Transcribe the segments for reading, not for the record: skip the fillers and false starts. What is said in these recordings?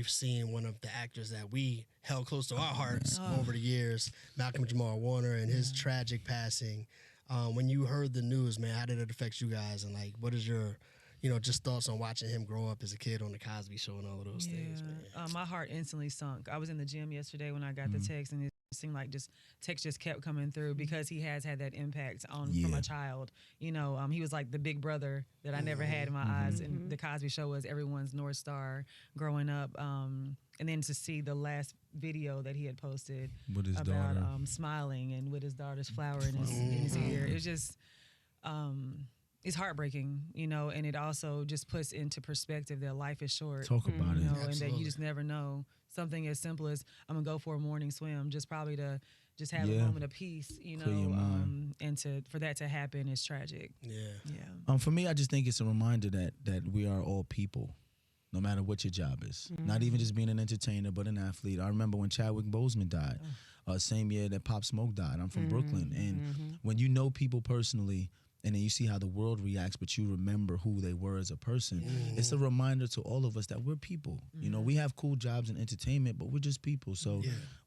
we've seen one of the actors that we held close to our hearts over the years, Malcolm Jamal Warner, and his tragic passing. When you heard the news, man, how did it affect you guys? And like, what is your, just thoughts on watching him grow up as a kid on the Cosby Show and all of those things, man? My heart instantly sunk. I was in the gym yesterday when I got the text, and it seemed like text just kept coming through because he has had that impact from a child. He was like the big brother that I never had in my eyes, and the Cosby Show was everyone's North Star growing up. And then to see the last video that he had posted with his about daughter. Smiling and with his daughter's flower in his ear, it was just it's heartbreaking, and it also just puts into perspective that life is short. Talk about it. And that you just never know. Something as simple as I'm gonna go for a morning swim, just probably to just have a moment of peace, and for that to happen is tragic. Yeah. For me, I just think it's a reminder that we are all people, no matter what your job is. Not even just being an entertainer, but an athlete. I remember when Chadwick Boseman died, same year that Pop Smoke died. I'm from Brooklyn, and when you know people personally, and then you see how the world reacts, but you remember who they were as a person. It's a reminder to all of us that we're people. We have cool jobs in entertainment, but we're just people. So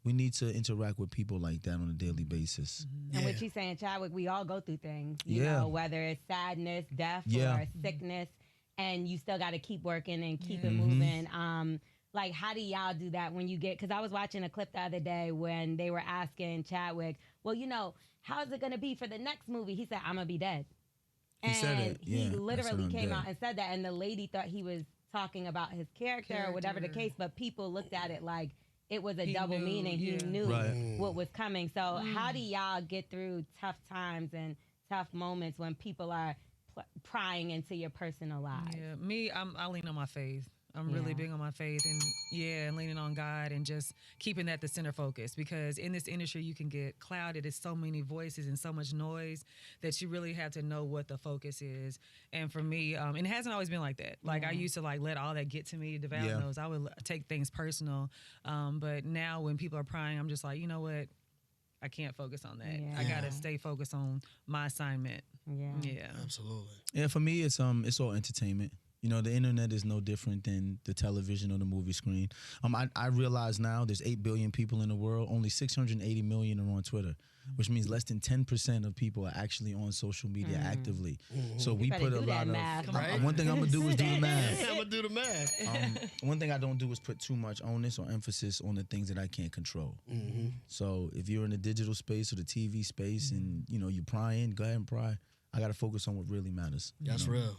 we need to interact with people like that on a daily basis. And what you're saying, Chadwick, we all go through things, you know, whether it's sadness, death, or sickness, and you still got to keep working and keep it moving. Like, how do y'all do that when you because I was watching a clip the other day when they were asking Chadwick, well, how's it going to be for the next movie? He said, I'm going to be dead. He said it. He literally came out and said that, and the lady thought he was talking about his character or whatever the case, but people looked at it like it was a double meaning. He knew what was coming. So how do y'all get through tough times and tough moments when people are prying into your personal lives? Yeah, me, I lean on my faith. I'm really big on my faith and leaning on God and just keeping that the center focus, because in this industry you can get clouded. It's so many voices and so much noise that you really have to know what the focus is. And for me, and it hasn't always been like that. Like I used to let all that get to me. Devale knows I would take things personal. But now when people are prying, I'm just like, you know what? I can't focus on that. I gotta stay focused on my assignment. Yeah. Absolutely. Yeah, for me, it's all entertainment. The internet is no different than the television or the movie screen. I realize now there's 8 billion people in the world. Only 680 million are on Twitter, which means less than 10% of people are actually on social media actively. So we put a lot of math. One thing I'm gonna do is do the math. I'm gonna do the math. One thing I don't do is put too much onus or emphasis on the things that I can't control. So if you're in the digital space or the TV space and you're prying, go ahead and pry. I got to focus on what really matters. That's real.